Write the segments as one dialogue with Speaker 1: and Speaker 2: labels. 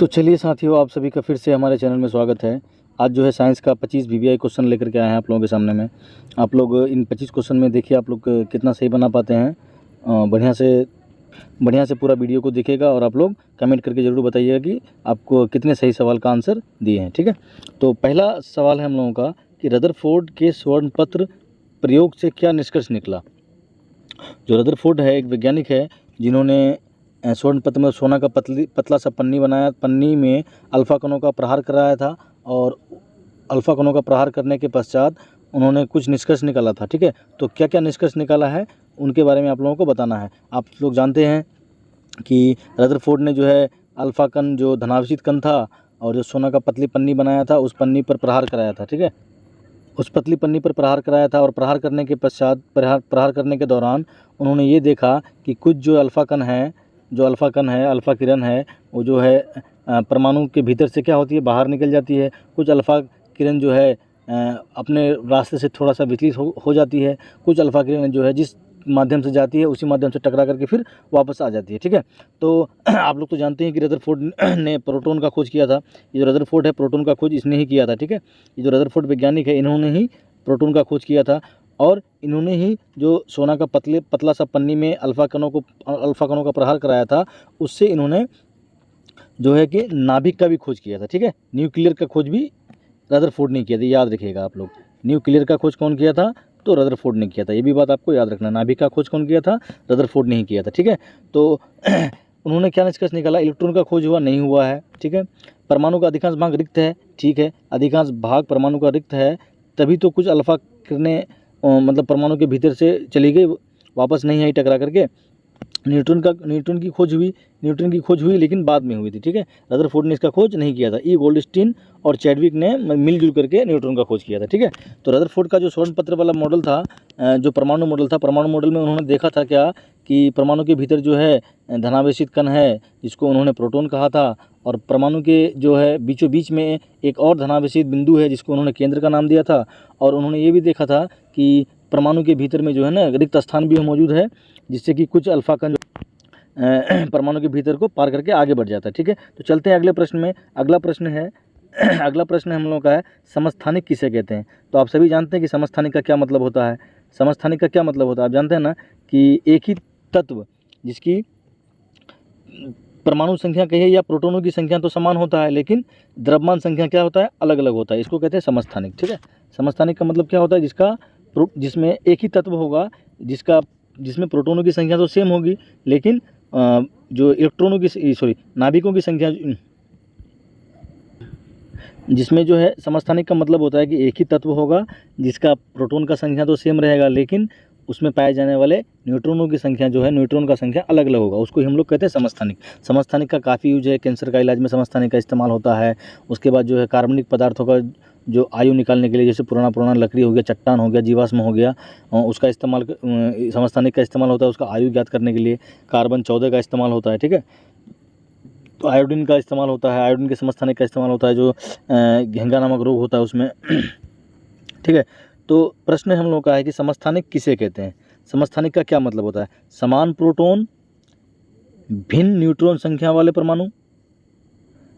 Speaker 1: तो चलिए साथियों, आप सभी का फिर से हमारे चैनल में स्वागत है। आज जो है साइंस का 25 वीवीआई क्वेश्चन लेकर के आए हैं आप लोगों के सामने में। आप लोग इन 25 क्वेश्चन में देखिए आप लोग कितना सही बना पाते हैं। बढ़िया से पूरा वीडियो को देखिएगा और आप लोग कमेंट करके ज़रूर बताइएगा कि आपको कितने सही सवाल का आंसर दिए हैं। ठीक है, तो पहला सवाल है हम लोगों का कि रदरफोर्ड के स्वर्णपत्र प्रयोग से क्या निष्कर्ष निकला। जो रदरफोर्ड है एक वैज्ञानिक है जिन्होंने स्वर्णपत्र में सोना का पतला सा पन्नी बनाया, पन्नी में अल्फ़ा कणों का प्रहार कराया था और अल्फ़ा कणों का प्रहार करने के पश्चात उन्होंने कुछ निष्कर्ष निकाला था। ठीक है, तो क्या क्या निष्कर्ष निकाला है उनके बारे में आप लोगों को बताना है। आप लोग जानते हैं कि रदरफोर्ड ने जो है अल्फ़ा कण जो धनावेशित कण था और जो सोना का पतली पन्नी बनाया था उस पन्नी पर प्रहार कराया था। ठीक है, उस पतली पन्नी पर प्रहार कराया था और प्रहार करने के पश्चात प्रहार करने के दौरान उन्होंने ये देखा कि कुछ जो अल्फ़ा कण है, अल्फ़ा किरण है, वो जो है परमाणु के भीतर से क्या होती है, बाहर निकल जाती है। कुछ अल्फ़ा किरण जो है अपने रास्ते से थोड़ा सा विचलित हो जाती है। कुछ अल्फ़ा किरण जो है जिस माध्यम से जाती है उसी माध्यम से टकरा करके फिर वापस आ जाती है। ठीक है, तो आप लोग तो जानते हैं कि रदरफोर्ड ने प्रोटॉन का खोज किया था। ये जो रदरफोर्ड है प्रोटॉन का खोज इसने ही किया था। ठीक है, ये जो रदरफोर्ड वैज्ञानिक है इन्होंने ही प्रोटॉन का खोज किया था और इन्होंने ही जो सोना का पतला सा पन्नी में अल्फ़ा कणों का प्रहार कराया था, उससे इन्होंने जो है कि नाभिक का भी खोज किया था। ठीक है, न्यूक्लियर का खोज भी रदरफोर्ड ने किया था, याद रखिएगा आप लोग। न्यूक्लियर का खोज कौन किया था, तो रदरफोर्ड ने किया था। ये भी बात आपको याद रखना, नाभिक का खोज कौन किया था, रदरफोर्ड ने ही किया था। ठीक है, तो उन्होंने क्या निष्कर्ष निकाला, इलेक्ट्रॉन का खोज हुआ नहीं हुआ है। ठीक है, परमाणु का अधिकांश भाग रिक्त है। ठीक है, अधिकांश भाग परमाणु का रिक्त है, तभी तो कुछ अल्फ़ा किरणें मतलब परमाणु के भीतर से चली गई, वापस नहीं आई टकरा करके। न्यूट्रॉन की खोज हुई लेकिन बाद में हुई थी। ठीक है, रदरफोर्ड ने इसका खोज नहीं किया था। ई गोल्डस्टीन और चैडविक ने मिलजुल करके न्यूट्रॉन का खोज किया था। ठीक है, तो रदरफोर्ड का जो स्वर्णपत्र वाला मॉडल था, जो परमाणु मॉडल था, परमाणु मॉडल में उन्होंने देखा था क्या कि परमाणु के भीतर जो है धनावेशित कण है जिसको उन्होंने प्रोटॉन कहा था, और परमाणु के जो है बीचों बीच में एक और धनावेशित बिंदु है जिसको उन्होंने केंद्र का नाम दिया था। और उन्होंने ये भी देखा था कि परमाणु के भीतर में जो है ना रिक्त स्थान भी मौजूद है, जिससे कि कुछ अल्फ़ा कण परमाणु के भीतर को पार करके आगे बढ़ जाता है। ठीक है, तो चलते हैं अगले प्रश्न में। अगला प्रश्न हम लोगों का है, समस्थानिक किसे कहते हैं। तो आप सभी जानते हैं कि समस्थानिक का क्या मतलब होता है। समस्थानिक का क्या मतलब होता है, आप जानते हैं ना कि एक ही तत्व जिसकी परमाणु संख्या कहिए या प्रोटॉनों की संख्या तो समान होता है, लेकिन द्रव्यमान संख्या क्या होता है, अलग अलग होता है। इसको कहते हैं समस्थानिक। ठीक है, समस्थानिक का मतलब क्या होता है, जिसमें एक ही तत्व होगा जिसमें प्रोटॉनों की संख्या तो सेम होगी, लेकिन जो नाभिकों की संख्या, जिसमें जो है समस्थानिक का मतलब होता है कि एक ही तत्व होगा जिसका प्रोटॉन का संख्या तो सेम रहेगा, लेकिन उसमें पाए जाने वाले न्यूट्रॉनों की संख्या जो है, न्यूट्रॉन का संख्या अलग अलग होगा, उसको हम लोग कहते हैं समस्थानिक। समस्थानिक का काफ़ी यूज है, कैंसर का इलाज में समस्थानिक का इस्तेमाल होता है। उसके बाद जो है कार्बनिक पदार्थों का जो आयु निकालने के लिए, जैसे पुराना लकड़ी हो गया, चट्टान हो गया, जीवाश्म हो गया, उसका इस्तेमाल समस्थानिक का इस्तेमाल होता है। उसका आयु ज्ञात करने के लिए कार्बन-14 का इस्तेमाल होता है। ठीक है, तो आयोडीन का इस्तेमाल होता है, आयोडीन के समस्थानिक का इस्तेमाल होता है, जो घेंगा नामक रोग होता है उसमें। ठीक है, तो प्रश्न हम लोग का है कि समस्थानिक किसे कहते हैं। समस्थानिक का क्या मतलब होता है, समान प्रोटॉन भिन्न न्यूट्रॉन संख्या वाले परमाणु।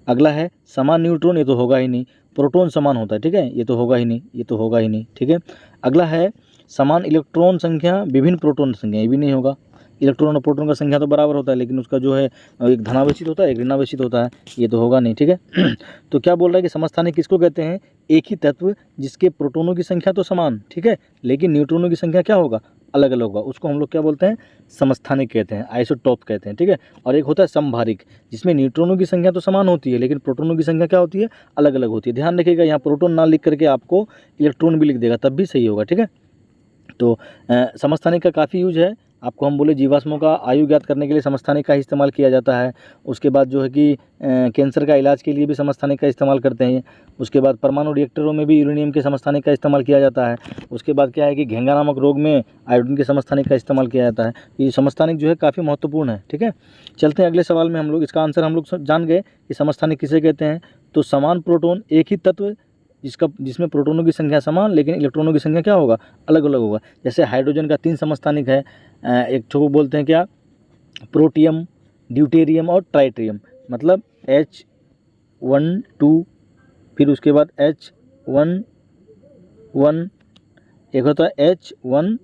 Speaker 1: अगला है समान न्यूट्रॉन, ये तो होगा ही नहीं, प्रोटॉन समान होता है। ठीक है, ये तो होगा ही नहीं। ठीक है, अगला है समान इलेक्ट्रॉन संख्या विभिन्न प्रोटॉन संख्या, ये भी नहीं होगा। इलेक्ट्रॉन और प्रोटॉन का संख्या तो बराबर होता है, लेकिन उसका जो है एक धनावेशित होता है, एक ऋणावेशित होता है, ये तो होगा नहीं। ठीक है, तो क्या बोल रहा है कि समस्थानिक किसको कहते हैं, एक ही तत्व जिसके प्रोटॉनों की संख्या तो समान, ठीक है, लेकिन न्यूट्रॉनों की संख्या क्या होगा, अलग अलग होगा, उसको हम लोग क्या बोलते हैं, समस्थानिक कहते हैं, आइसोटोप कहते हैं। ठीक है, और एक होता है समभारिक, जिसमें न्यूट्रॉनों की संख्या तो समान होती है, लेकिन प्रोटॉनों की संख्या क्या होती है, अलग अलग होती है। ध्यान रखिएगा, यहाँ प्रोटॉन ना लिख करके आपको इलेक्ट्रॉन भी लिख देगा, तब भी सही होगा। ठीक है, तो समस्थानिक का काफ़ी यूज है। आपको हम बोले जीवाश्मों का आयु ज्ञात करने के लिए समस्थानिक का इस्तेमाल किया जाता है। उसके बाद जो है कि कैंसर का इलाज के लिए भी समस्थानिक का इस्तेमाल करते हैं। उसके बाद परमाणु रिएक्टरों में भी यूरेनियम के समस्थानिक का इस्तेमाल किया जाता है। उसके बाद क्या है कि घेंगा नामक रोग में आयोडीन के समस्थानिक का इस्तेमाल किया जाता है। ये समस्थानिक जो है काफ़ी महत्वपूर्ण है। ठीक है, चलते हैं अगले सवाल में। हम लोग इसका आंसर हम लोग जान गए कि समस्थानिक किसे कहते हैं। तो समान प्रोटॉन, एक ही तत्व जिसमें प्रोटॉनों की संख्या समान लेकिन इलेक्ट्रॉनों की संख्या क्या होगा, अलग अलग होगा। जैसे हाइड्रोजन का 3 समस्थानिक है, एक को बोलते हैं क्या, प्रोटियम, ड्यूटेरियम और ट्राइटेरियम, मतलब H12, फिर उसके बाद H11, एक होता है H13,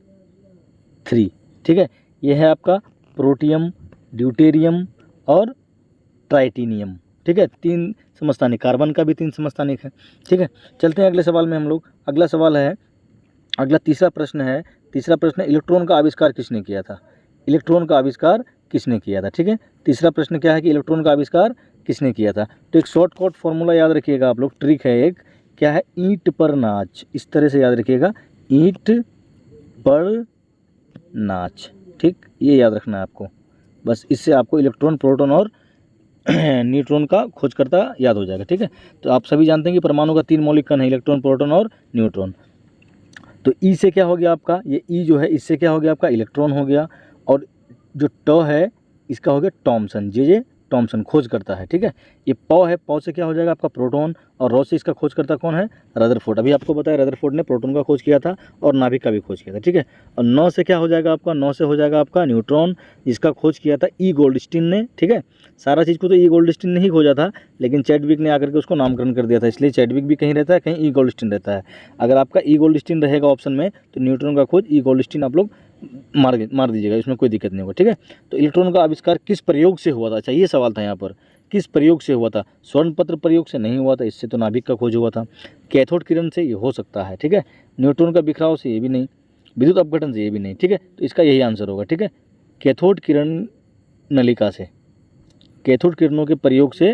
Speaker 1: ठीक है। ये है आपका प्रोटियम, ड्यूटेरियम और ट्राइटिनियम, ठीक है। 3 समस्थानिक, कार्बन का भी 3 समस्थानिक है, ठीक है। चलते हैं अगले सवाल में हम लोग। अगला सवाल है, अगला तीसरा प्रश्न है। तीसरा प्रश्न, इलेक्ट्रॉन का आविष्कार किसने किया था? इलेक्ट्रॉन का आविष्कार किसने किया था, ठीक है। तीसरा प्रश्न क्या है कि इलेक्ट्रॉन का आविष्कार किसने किया था। तो एक शॉर्टकट फॉर्मूला याद रखिएगा आप लोग, ट्रिक है एक, क्या है, ईंट पर नाच, इस तरह से याद रखिएगा, ईंट पर नाच, ठीक, ये याद रखना है आपको। बस इससे आपको इलेक्ट्रॉन, प्रोटॉन और न्यूट्रॉन का खोजकर्ता याद हो जाएगा, ठीक है। तो आप सभी जानते हैं कि परमाणु का 3 मौलिक कण है, इलेक्ट्रॉन, प्रोटॉन और न्यूट्रॉन। तो ई से क्या हो गया आपका, ये ई जो है इससे क्या हो गया आपका, इलेक्ट्रॉन हो गया, और जो ट है इसका हो गया टॉमसन, जे टॉमसन खोज करता है, ठीक है। ये पौ है, पौ से क्या हो जाएगा आपका प्रोटॉन, और रॉ से इसका खोज करता कौन है, रदरफोर्ड। अभी आपको बताया रदरफोर्ड ने प्रोटॉन का खोज किया था और नाभिक का भी खोज किया था, ठीक है। और नौ से क्या हो जाएगा आपका, नौ से हो जाएगा आपका न्यूट्रॉन, जिसका खोज किया था ई गोल्डस्टीन ने, ठीक है। सारा चीज़ को तो ई गोल्डस्टीन ने ही खोजा था, लेकिन चैडविक ने आकर के उसको नामकरण कर दिया था, इसलिए चैडविक भी कहीं रहता है, कहीं ई गोल्डस्टीन रहता है। अगर आपका ई गोल्डस्टीन रहेगा ऑप्शन में तो न्यूट्रॉन का खोज ई गोल्डस्टीन आप लोग मार दीजिएगा, इसमें कोई दिक्कत नहीं होगा, ठीक है। तो इलेक्ट्रॉन का आविष्कार किस प्रयोग से हुआ था, अच्छा ये सवाल था यहाँ पर, किस प्रयोग से हुआ था। स्वर्ण पत्र प्रयोग से नहीं हुआ था, इससे तो नाभिक का खोज हुआ था। कैथोड किरण से ये हो सकता है, ठीक है। न्यूट्रॉन का बिखराव से ये भी नहीं, विद्युत अपघटन से ये भी नहीं, ठीक है। तो इसका यही आंसर होगा, ठीक है। कैथोड किरण नलिका से, कैथोड किरणों के प्रयोग से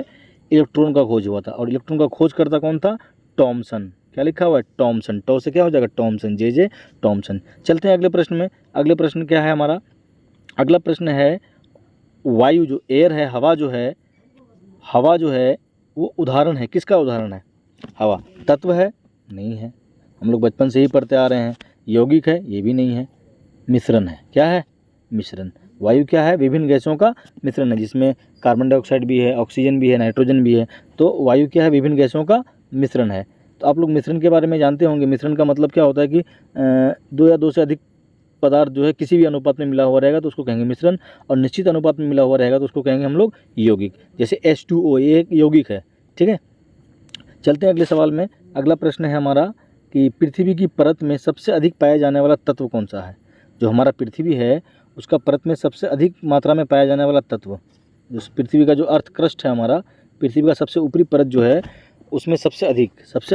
Speaker 1: इलेक्ट्रॉन का खोज हुआ था, और इलेक्ट्रॉन का खोज करता कौन था, टॉमसन। क्या लिखा हुआ है, टॉमसन, टॉ से क्या हो जाएगा टॉमसन, जे टॉमसन। चलते हैं अगले प्रश्न में। अगले प्रश्न क्या है हमारा, अगला प्रश्न है, वायु जो एयर है, हवा जो है, हवा जो है वो उदाहरण है, किसका उदाहरण है, हवा तत्व है, नहीं है, हम लोग बचपन से ही पढ़ते आ रहे हैं। यौगिक है, ये भी नहीं है। मिश्रण है, क्या है, मिश्रण। वायु क्या है, विभिन्न गैसों का मिश्रण है, जिसमें कार्बन डाइऑक्साइड भी है, ऑक्सीजन भी है, नाइट्रोजन भी है। तो वायु क्या है, विभिन्न गैसों का मिश्रण है। तो आप लोग मिश्रण के बारे में जानते होंगे। मिश्रण का मतलब क्या होता है कि 2 या 2 से अधिक पदार्थ जो है किसी भी अनुपात में मिला हुआ रहेगा तो उसको कहेंगे मिश्रण, और निश्चित अनुपात में मिला हुआ रहेगा तो उसको कहेंगे हम लोग यौगिक। जैसे H2O, ये एक यौगिक है, ठीक है। चलते हैं अगले सवाल में। अगला प्रश्न है हमारा कि पृथ्वी की परत में सबसे अधिक पाया जाने वाला तत्व कौन सा है। जो हमारा पृथ्वी है उसका परत में सबसे अधिक मात्रा में पाया जाने वाला तत्व, जो पृथ्वी का जो अर्थ क्रस्ट है हमारा, पृथ्वी का सबसे ऊपरी परत जो है उसमें सबसे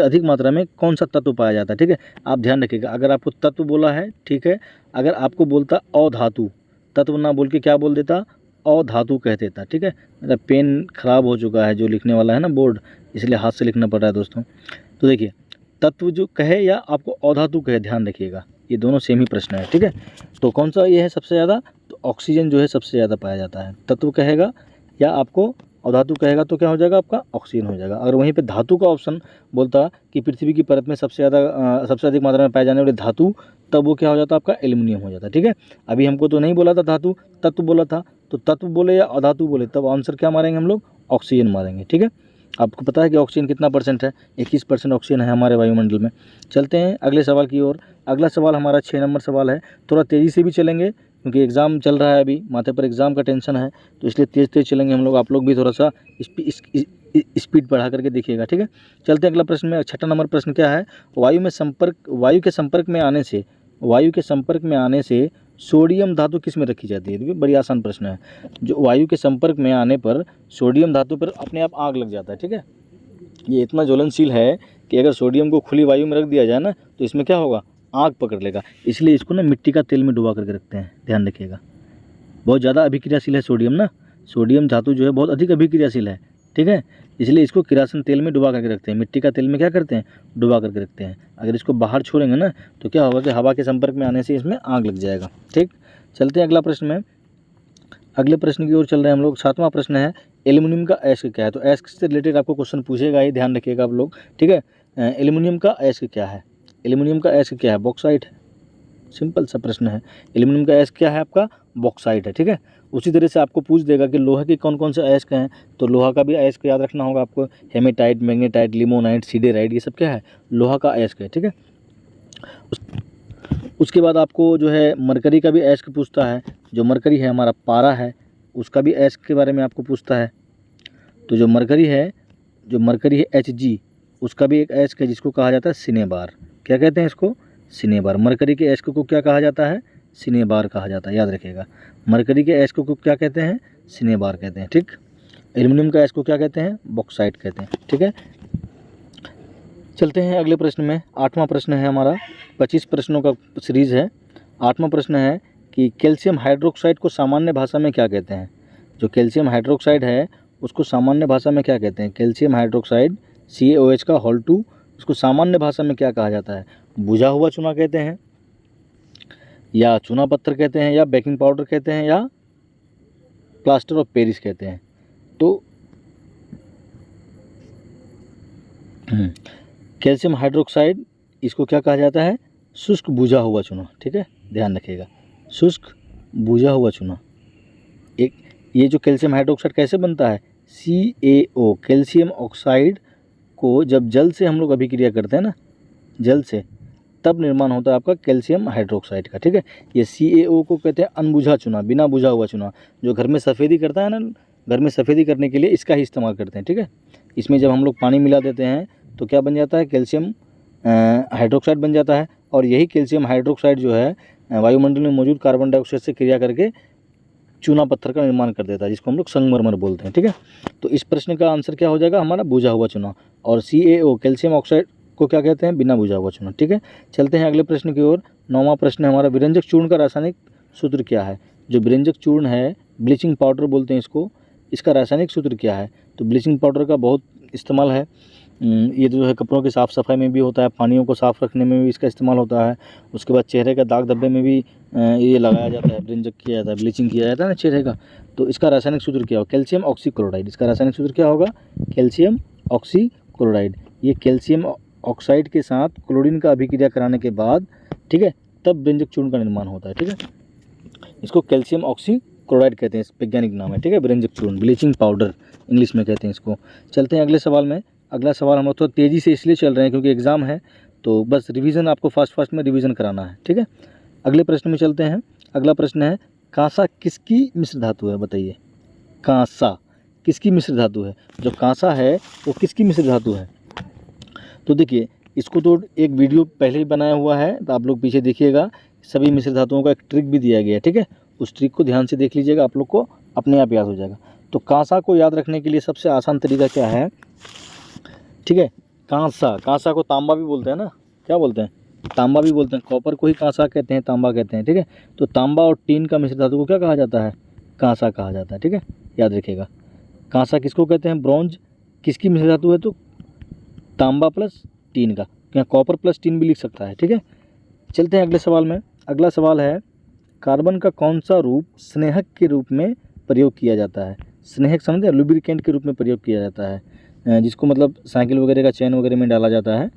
Speaker 1: अधिक मात्रा में कौन सा तत्व पाया जाता है, ठीक है। आप ध्यान रखिएगा, अगर आपको तत्व बोला है, ठीक है, अगर आपको बोलता अधातु, तत्व ना बोल के क्या बोल देता, अधातु कह देता, ठीक है। मेरा पेन खराब हो चुका है जो लिखने वाला है ना बोर्ड, इसलिए हाथ से लिखना पड़ रहा है दोस्तों। तो देखिए, तत्व जो कहे या आपको अधातु कहे, ध्यान रखिएगा, ये दोनों सेम ही प्रश्न है, ठीक है। तो कौन सा ये है सबसे ज़्यादा, तो ऑक्सीजन जो है सबसे ज़्यादा पाया जाता है। तत्व कहेगा या आपको अधातु कहेगा तो क्या हो जाएगा आपका, ऑक्सीजन हो जाएगा। अगर वहीं पे धातु का ऑप्शन बोलता कि पृथ्वी की परत में सबसे अधिक मात्रा में पाए जाने वाले धातु, तब वो क्या हो जाता आपका, एल्युमिनियम हो जाता, ठीक है। अभी हमको तो नहीं बोला था धातु, तत्व बोला था, तो तत्व बोले या अधातु बोले तब आंसर क्या मारेंगे हम लोग, ऑक्सीजन मारेंगे, ठीक है। आपको पता है कि ऑक्सीजन कितना % है, 21% ऑक्सीजन है हमारे वायुमंडल में। चलते हैं अगले सवाल की ओर। अगला सवाल हमारा 6 नंबर सवाल है। थोड़ा तेज़ी से भी चलेंगे क्योंकि एग्ज़ाम चल रहा है, अभी माथे पर एग्ज़ाम का टेंशन है, तो इसलिए तेज़ चलेंगे हम लोग। आप लोग भी थोड़ा सा स्पीड बढ़ा करके देखिएगा, ठीक है। चलते हैं अगला प्रश्न में। 6 नंबर प्रश्न क्या है, वायु के संपर्क में आने से सोडियम धातु किस में रखी जाती है। देखिए बड़ी आसान प्रश्न है। जो वायु के संपर्क में आने पर सोडियम धातु पर अपने आप आग लग जाता है, ठीक है। ये इतना ज्वलनशील है कि अगर सोडियम को खुली वायु में रख दिया जाए ना तो इसमें क्या होगा, आग पकड़ लेगा। इसलिए इसको ना मिट्टी का तेल में डुबा करके रखते हैं, ध्यान रखिएगा। बहुत ज़्यादा अभिक्रियाशील है सोडियम ना, सोडियम धातु जो है बहुत अधिक अभिक्रियाशील है, ठीक है। इसलिए इसको किरासन तेल में डुबा करके रखते हैं, मिट्टी का तेल में क्या करते हैं, डुबा करके रखते हैं। अगर इसको बाहर छोड़ेंगे ना तो क्या होगा कि हवा के संपर्क में आने से इसमें आग लग जाएगा, ठीक। चलते हैं अगला प्रश्न में। अगले प्रश्न की ओर चल रहे हैं हम लोग। 7वां प्रश्न है, एल्युमिनियम का अयस्क क्या है। तो अयस्क से रिलेटेड आपको क्वेश्चन पूछेगा ही, ध्यान रखिएगा आप लोग, ठीक है। एल्युमिनियम का अयस्क क्या है, एल्युमिनियम का अयस्क क्या है, बॉक्साइट है। सिंपल सा प्रश्न है, एल्युमिनियम का अयस्क क्या है आपका, बॉक्साइट है, ठीक है। उसी तरह से आपको पूछ देगा कि लोहा के कौन कौन से अयस्क हैं, तो लोहा का भी अयस्क याद रखना होगा आपको। हेमेटाइट, मैग्नेटाइट, लिमोनाइट, सीडेराइट, ये सब क्या है, लोहा का अयस्क है, ठीक है। उसके बाद आपको जो है मरकरी का भी अयस्क पूछता है। जो मरकरी है हमारा पारा है, उसका भी अयस्क के बारे में आपको पूछता है। तो जो मरकरी है जो मरकरी है Hg, उसका भी एक एच है जिसको कहा जाता है सिनेबार। क्या कहते हैं इसको? सिनेबार। मरकरी के एच को क्या कहा जाता है? सिनेबार कहा जाता है, याद रखिएगा। मरकरी के एच को क्या कहते हैं? सिनेबार कहते हैं, ठीक। एल्युमिनियम का एच को क्या कहते हैं? बॉक्साइट कहते हैं, ठीक है। चलते हैं अगले प्रश्न में। 8वां प्रश्न है हमारा, 25 प्रश्नों का सीरीज़ है। 8वां प्रश्न है कि कैल्शियम हाइड्रोक्साइड को सामान्य भाषा में क्या कहते हैं? जो कैल्शियम हाइड्रोक्साइड है उसको सामान्य भाषा में क्या कहते हैं? कैल्शियम हाइड्रोक्साइड CaOH का होल 2, उसको सामान्य भाषा में क्या कहा जाता है? बुझा हुआ चूना कहते हैं, या चूना पत्थर कहते हैं, या बेकिंग पाउडर कहते हैं, या प्लास्टर ऑफ पेरिस कहते हैं। तो कैल्शियम हाइड्रोक्साइड इसको क्या कहा जाता है? शुष्क बुझा हुआ चूना, ठीक है, ध्यान रखिएगा, शुष्क बुझा हुआ चूना। एक ये जो कैल्शियम हाइड्रोक्साइड कैसे बनता है? CaO, कैल्शियम ऑक्साइड को जब जल से हम लोग अभिक्रिया करते हैं ना, जल से, तब निर्माण होता है आपका कैल्शियम हाइड्रोक्साइड का, ठीक है। ये CaO को कहते हैं अनबुझा चूना, बिना बुझा हुआ चूना। जो घर में सफ़ेदी करता है ना, घर में सफ़ेदी करने के लिए इसका ही इस्तेमाल करते हैं, ठीक है। इसमें जब हम लोग पानी मिला देते हैं तो क्या बन जाता है? कैल्शियम हाइड्रोक्साइड बन जाता है। और यही कैल्शियम हाइड्रोक्साइड जो है वायुमंडल में मौजूद कार्बन डाइऑक्साइड से क्रिया करके चूना पत्थर का निर्माण कर देता है, जिसको हम लोग संगमरमर बोलते हैं, ठीक है। तो इस प्रश्न का आंसर क्या हो जाएगा हमारा? बुझा हुआ चूना। और CaO कैल्शियम ऑक्साइड को क्या कहते हैं? बिना बुझा हुआ चूना, ठीक है। चलते हैं अगले प्रश्न की ओर। 9वां प्रश्न है हमारा, विरंजक चूर्ण का रासायनिक सूत्र क्या है? जो विरंजक चूर्ण है, ब्लीचिंग पाउडर बोलते हैं इसको, इसका रासायनिक सूत्र क्या है? तो ब्लीचिंग पाउडर का बहुत इस्तेमाल है। ये जो है कपड़ों की साफ़ सफाई में भी होता है, पानियों को साफ़ रखने में भी इसका इस्तेमाल होता है। उसके बाद चेहरे का दाग धब्बे में भी ये लगाया जाता है, विरंजक किया जाता है, ब्लीचिंग किया जाता है ना चेहरे का। तो इसका रासायनिक सूत्र क्या होगा? Calcium oxychloride. इसका रासायनिक सूत्र क्या होगा? Calcium oxychloride. ये कैल्शियम ऑक्साइड के साथ क्लोरीन का अभिक्रिया कराने के बाद, ठीक है, तब विरंजक चूर्ण का निर्माण होता है, ठीक है। इसको कैल्शियम ऑक्सीक्लोराइड कहते हैं, वैज्ञानिक नाम है, ठीक है, विरंजक चूर्ण, ब्लीचिंग पाउडर इंग्लिश में कहते हैं इसको। चलते हैं अगले सवाल में। अगला सवाल हम लोग तो तेज़ी से इसलिए चल रहे हैं क्योंकि एग्ज़ाम है, तो बस रिवीजन आपको फास्ट में रिवीजन कराना है, ठीक है। अगले प्रश्न में चलते हैं। अगला प्रश्न है, कांसा किसकी मिश्र धातु है? बताइए, कांसा किसकी मिश्र धातु है? जो कांसा है वो किसकी मिश्र धातु है? तो देखिए, इसको तो एक वीडियो पहले ही बनाया हुआ है, तो आप लोग पीछे देखिएगा। सभी मिश्र धातुओं का एक ट्रिक भी दिया गया है, ठीक है। उस ट्रिक को ध्यान से देख लीजिएगा, आप लोग को अपने आप याद हो जाएगा। तो कांसा को याद रखने के लिए सबसे आसान तरीका क्या है? ठीक है, कांसा को तांबा भी बोलते हैं ना, क्या बोलते हैं? तांबा भी बोलते हैं। कॉपर को ही कांसा कहते हैं, तांबा कहते हैं, ठीक है। तो तांबा और टीन का मिश्र धातु को क्या कहा जाता है? कांसा कहा जाता है, ठीक है, याद रखिएगा। कांसा किसको कहते हैं? ब्रॉन्ज किसकी मिश्र धातु है? तो तांबा प्लस टीन का, या कॉपर प्लस टीन भी लिख सकता है, ठीक है। चलते हैं अगले सवाल में। अगला सवाल है, कार्बन का कौन सा रूप स्नेहक के रूप में प्रयोग किया जाता है? स्नेहक समझे, लुब्रिकेंट के रूप में प्रयोग किया जाता है, जिसको मतलब साइकिल वगैरह का चैन वगैरह में डाला जाता है,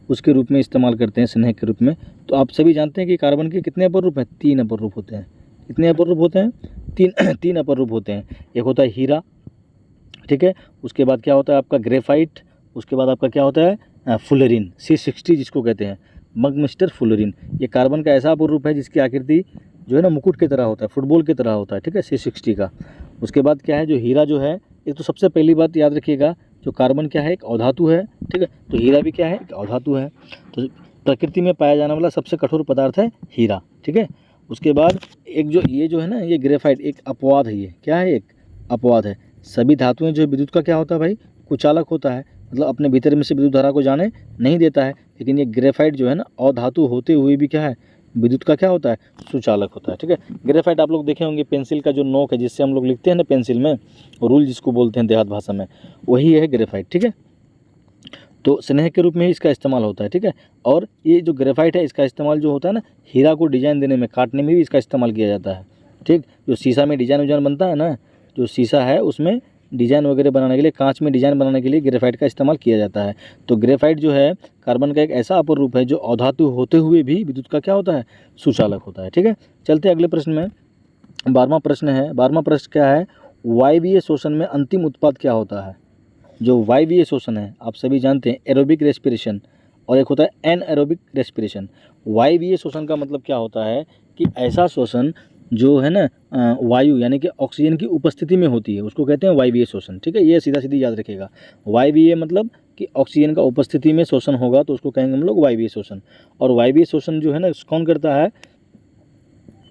Speaker 1: उसके रूप में इस्तेमाल करते हैं, स्नेहक के रूप में। तो आप सभी जानते हैं कि कार्बन के कितने अपर रूप हैं? 3 अपर रूप होते हैं। कितने अपर रूप होते हैं? 3 अपर रूप होते हैं। एक होता है हीरा, ठीक है, उसके बाद क्या होता है आपका ग्रेफाइट, उसके बाद आपका क्या होता है फुलरिन, C60 जिसको कहते हैं, मगमिस्टर फुलरिन। ये कार्बन का ऐसा अपर रूप है जिसकी आकृति जो है ना मुकुट की तरह होता है, फुटबॉल की तरह होता है, ठीक है, C60 का। उसके बाद क्या है, जो हीरा जो है, एक तो सबसे पहली बात याद रखिएगा, जो कार्बन क्या है, एक अधातु है, ठीक है। तो हीरा भी क्या है, एक अधातु है। तो प्रकृति में पाया जाने वाला सबसे कठोर पदार्थ है हीरा, ठीक है। उसके बाद एक जो ये जो है ना, ये ग्रेफाइट एक अपवाद है। ये क्या है? एक अपवाद है। सभी धातुएं जो विद्युत का क्या होता है भाई? कुचालक होता है, मतलब अपने भीतर में से विद्युत धारा को जाने नहीं देता है। लेकिन ये ग्रेफाइट जो है ना, अधातु होते हुए भी क्या है, विद्युत का क्या होता है? सुचालक होता है, ठीक है। ग्रेफाइट आप लोग देखे होंगे, पेंसिल का जो नोक है जिससे हम लोग लिखते हैं ना पेंसिल में, रूल जिसको बोलते हैं देहात भाषा में, वही है ग्रेफाइट, ठीक है। तो स्नेह के रूप में ही इसका इस्तेमाल होता है, ठीक है। और ये जो ग्रेफाइट है, इसका इस्तेमाल जो होता है ना, हीरा को डिजाइन देने में, काटने में भी इसका इस्तेमाल किया जाता है, ठीक। जो शीशा में डिजाइन विजाइन बनता है ना, जो शीशा है उसमें डिजाइन वगैरह बनाने के लिए, कांच में डिजाइन बनाने के लिए ग्रेफाइट का इस्तेमाल किया जाता है। तो ग्रेफाइट जो है कार्बन का एक ऐसा अपर रूप है जो अधातु होते हुए भी विद्युत का क्या होता है? सुचालक होता है, ठीक है। चलते अगले प्रश्न में। 12वां प्रश्न है। 12वां प्रश्न क्या है? वायवीय शोषण में अंतिम उत्पाद क्या होता है? जो वायवीय शोषण है आप सभी जानते हैं, एरोबिक रेस्पिरेशन, और एक होता है एनएरोबिक रेस्पिरेशन। वायवीय शोषण का मतलब क्या होता है कि ऐसा शोषण जो है ना वायु यानी कि ऑक्सीजन की उपस्थिति में होती है उसको कहते हैं वायवीय शोषण। ठीक है, ये सीधा सीधी याद रखिएगा। वायवीय मतलब कि ऑक्सीजन का उपस्थिति में शोषण होगा तो उसको कहेंगे हम लोग वायवीय शोषण। और वायवीय शोषण जो है ना कौन करता है,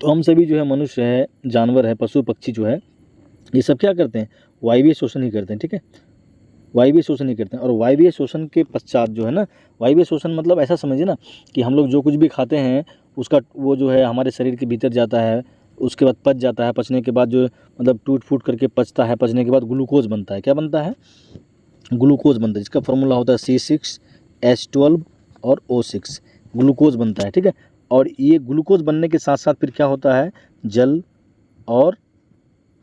Speaker 1: तो हम सभी जो है, मनुष्य है, जानवर है, पशु पक्षी जो है, ये सब क्या करते हैं, वायवीय शोषण ही करते हैं। ठीक है, वायवीय शोषण ही करते हैं। और वायवीय शोषण के पश्चात जो है ना, वायवीय शोषण मतलब ऐसा समझिए ना कि हम लोग जो कुछ भी खाते हैं उसका वो जो है हमारे शरीर के भीतर जाता है, उसके बाद पच जाता है, पचने के बाद जो मतलब टूट फूट करके पचता है, पचने के बाद ग्लूकोज बनता है। क्या बनता है, ग्लूकोज बनता है, जिसका फॉर्मूला होता है C6H12 और O6, ग्लूकोज बनता है। ठीक है, और ये ग्लूकोज बनने के साथ साथ फिर क्या होता है, जल और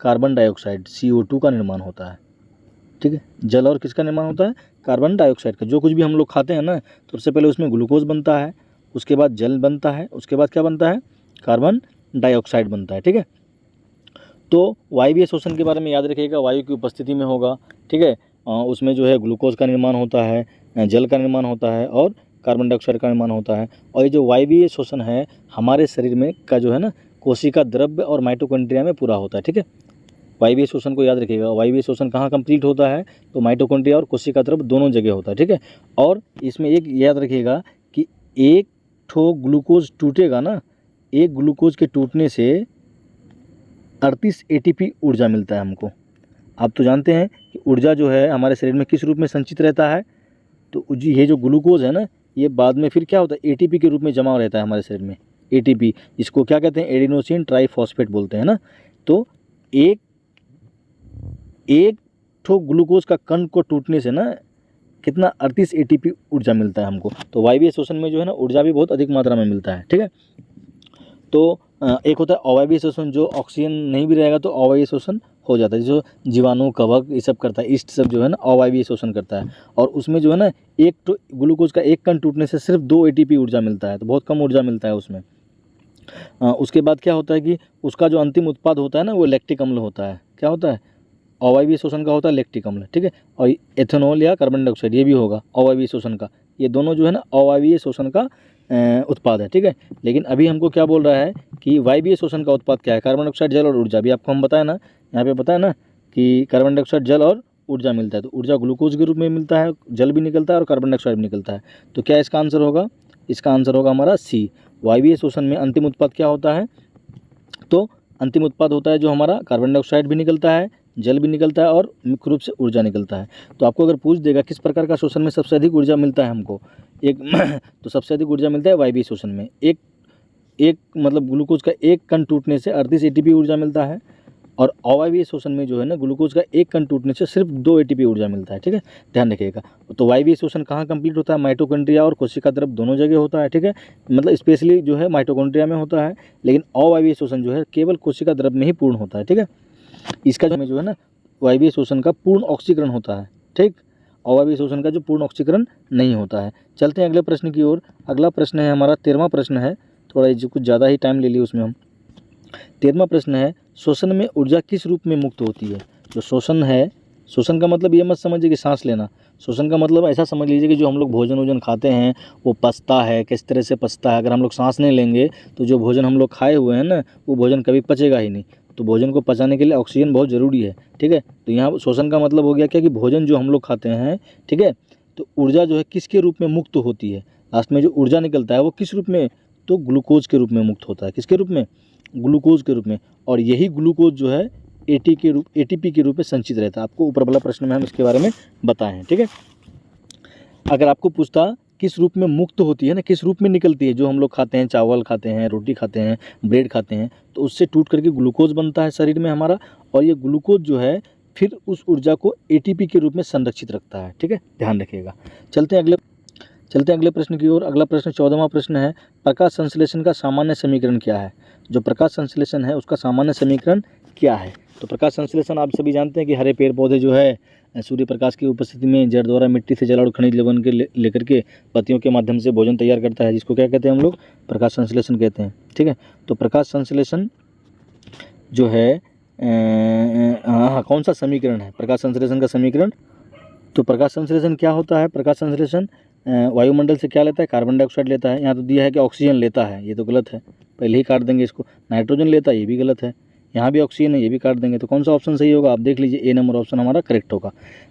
Speaker 1: कार्बन डाइऑक्साइड CO2 का निर्माण होता है। ठीक है, जल और किसका निर्माण होता है, कार्बन डाइऑक्साइड का। जो कुछ भी हम लोग खाते हैं ना, तो सबसे पहले उसमें ग्लूकोज बनता है, उसके बाद जल बनता है, उसके बाद क्या बनता है, कार्बन डाइऑक्साइड बनता है। ठीक है, तो वायवीय शोषण के बारे में याद रखिएगा, वायु की उपस्थिति में होगा। ठीक है, उसमें जो है ग्लूकोज का निर्माण होता है, जल का निर्माण होता है और कार्बन डाइऑक्साइड का निर्माण होता है। और ये जो वायवीय शोषण है हमारे शरीर में का जो है ना, कोशिका द्रव्य और माइटोकॉन्ड्रिया में पूरा होता है। ठीक है, वायवीय शोषण को याद रखिएगा। वायवीय शोषण कहाँ कंप्लीट होता है, तो माइटोकॉन्ड्रिया और कोशिका द्रव्य दोनों जगह होता है। ठीक है, और इसमें एक याद रखिएगा कि एक ठो ग्लूकोज टूटेगा ना, एक ग्लूकोज के टूटने से 38 ATP ऊर्जा मिलता है हमको। आप तो जानते हैं कि ऊर्जा जो है हमारे शरीर में किस रूप में संचित रहता है, तो जी ये जो ग्लूकोज है ना, ये बाद में फिर क्या होता है, ATP के रूप में जमा रहता है हमारे शरीर में। ATP इसको क्या कहते हैं, एडिनोसिन ट्राइफॉस्फेट बोलते हैं ना। तो एक ठो ग्लूकोज का कण को टूटने से ना कितना 38 ATP ऊर्जा मिलता है हमको। तो वायवीय शोषण में जो है ना ऊर्जा भी बहुत अधिक मात्रा में मिलता है। ठीक है, तो एक होता है अवायवीय शोषण, जो ऑक्सीजन नहीं भी रहेगा तो अवायवीय शोषण हो जाता है, जो जीवाणु कवक ये सब करता है, ईस्ट सब जो है ना अवायवीय शोषण करता है। और उसमें जो है ना एक तो ग्लूकोज का एक कण टूटने से सिर्फ 2 ATP ऊर्जा मिलता है, तो बहुत कम ऊर्जा मिलता है उसमें। उसके बाद क्या होता है कि उसका जो अंतिम उत्पाद होता है ना, वो लैक्टिक अम्ल होता है। क्या होता है, अवायवीय शोषण का होता है लैक्टिक अम्ल। ठीक है, और एथेनॉल या कार्बन डाइऑक्साइड ये भी होगा अवायवीय शोषण का। ये दोनों जो है ना अवायवीय शोषण का उत्पाद है। ठीक है, लेकिन अभी हमको क्या बोल रहा है कि वायवीय शोषण का उत्पाद क्या है, कार्बन डाइऑक्साइड, जल और ऊर्जा। भी आपको हम बताया ना, यहाँ पे बताया ना कि कार्बन डाइऑक्साइड, जल और ऊर्जा मिलता है। तो ऊर्जा ग्लूकोज के रूप में मिलता है, जल भी निकलता है और कार्बन डाइऑक्साइड भी निकलता है। तो क्या इसका आंसर होगा, इसका आंसर होगा हमारा C। वायवीय शोषण में अंतिम उत्पाद क्या होता है, तो अंतिम उत्पाद होता है जो हमारा कार्बन डाइऑक्साइड भी निकलता है, जल भी निकलता है और मुख्य रूप से ऊर्जा निकलता है। तो आपको अगर पूछ देगा किस प्रकार का शोषण में सबसे अधिक ऊर्जा मिलता है हमको, एक तो सबसे अधिक ऊर्जा मिलता है वायवीय शोषण में। एक मतलब ग्लूकोज का एक कण टूटने से 38 ATP ऊर्जा मिलता है, और अवायवीय शोषण में जो है ना ग्लूकोज का एक कण टूटने से सिर्फ 2 ATP ऊर्जा मिलता है। ठीक है, ध्यान रखिएगा। तो वायवीय शोषण कहाँ कंप्लीट होता है, माइटोकॉन्ड्रिया और कोशिका द्रव्य दोनों जगह होता है। ठीक है, मतलब स्पेशली जो है माइटोकॉन्ड्रिया में होता है, लेकिन अवायवीय शोषण जो है केवल कोशिका द्रव्य में ही पूर्ण होता है। ठीक है, इसका जो है ना वायवीय शोषण का पूर्ण ऑक्सीकरण होता है। ठीक, अवायवीय शोषण का जो पूर्ण ऑक्सीकरण नहीं होता है। चलते हैं अगले प्रश्न की ओर। अगला प्रश्न है हमारा 13वां प्रश्न है, थोड़ा कुछ ज़्यादा ही टाइम ले लिया उसमें हम। 13वां प्रश्न है, शोषण में ऊर्जा किस रूप में मुक्त होती है। जो शोषण है, शोषण का मतलब ये मत समझिए कि सांस लेना। शोषण का मतलब ऐसा समझ लीजिए कि जो हम लोग भोजन वोजन खाते हैं वो पचता है, किस तरह से पचता है। अगर हम लोग सांस नहीं लेंगे तो जो भोजन हम लोग खाए हुए हैं ना, वो भोजन कभी पचेगा ही नहीं। तो भोजन को पचाने के लिए ऑक्सीजन बहुत ज़रूरी है। ठीक है, तो यहाँ शोषण का मतलब हो गया क्या कि भोजन जो हम लोग खाते हैं, ठीक है, तो ऊर्जा जो है किसके रूप में मुक्त होती है, लास्ट में जो ऊर्जा निकलता है वो किस रूप में, तो ग्लूकोज के रूप में मुक्त होता है। किसके रूप में, ग्लूकोज के रूप में। और यही ग्लूकोज जो है ATP के रूप में संचित रहता है। आपको ऊपर वाला प्रश्न में हम इसके बारे में बताए हैं। ठीक है, अगर आपको पूछता किस रूप में मुक्त होती है ना, किस रूप में निकलती है, जो हम लोग खाते हैं, चावल खाते हैं, रोटी खाते हैं, ब्रेड खाते हैं, तो उससे टूट करके ग्लूकोज बनता है शरीर में हमारा, और ये ग्लूकोज जो है फिर उस ऊर्जा को ATP के रूप में संरक्षित रखता है। ठीक है, ध्यान रखिएगा। चलते हैं अगले प्रश्न की ओर। अगला प्रश्न 14वां प्रश्न है, प्रकाश संश्लेषण का सामान्य समीकरण क्या है। जो प्रकाश संश्लेषण है उसका सामान्य समीकरण क्या है। तो प्रकाश संश्लेषण आप सभी जानते हैं कि हरे पेड़ पौधे जो है सूर्य प्रकाश की उपस्थिति में जड़ द्वारा मिट्टी से जल और खनिज लवण के लेकर के पत्तियों के माध्यम से भोजन तैयार करता है, जिसको क्या कहते हैं हम लोग, प्रकाश संश्लेषण कहते हैं। ठीक है, तो प्रकाश संश्लेषण जो है कौन सा समीकरण है प्रकाश संश्लेषण का समीकरण। तो प्रकाश संश्लेषण क्या होता है, प्रकाश संश्लेषण वायुमंडल से क्या लेता है, कार्बन डाइऑक्साइड लेता है। यहाँ तो दिया है कि ऑक्सीजन लेता है, ये तो गलत है, पहले ही काट देंगे इसको। नाइट्रोजन लेता है, ये भी गलत है। यहाँ भी ऑक्सीजन है, ये भी काट देंगे। तो कौन सा ऑप्शन सही होगा, आप देख लीजिए, ए नंबर ऑप्शन हमारा करेक्ट होगा।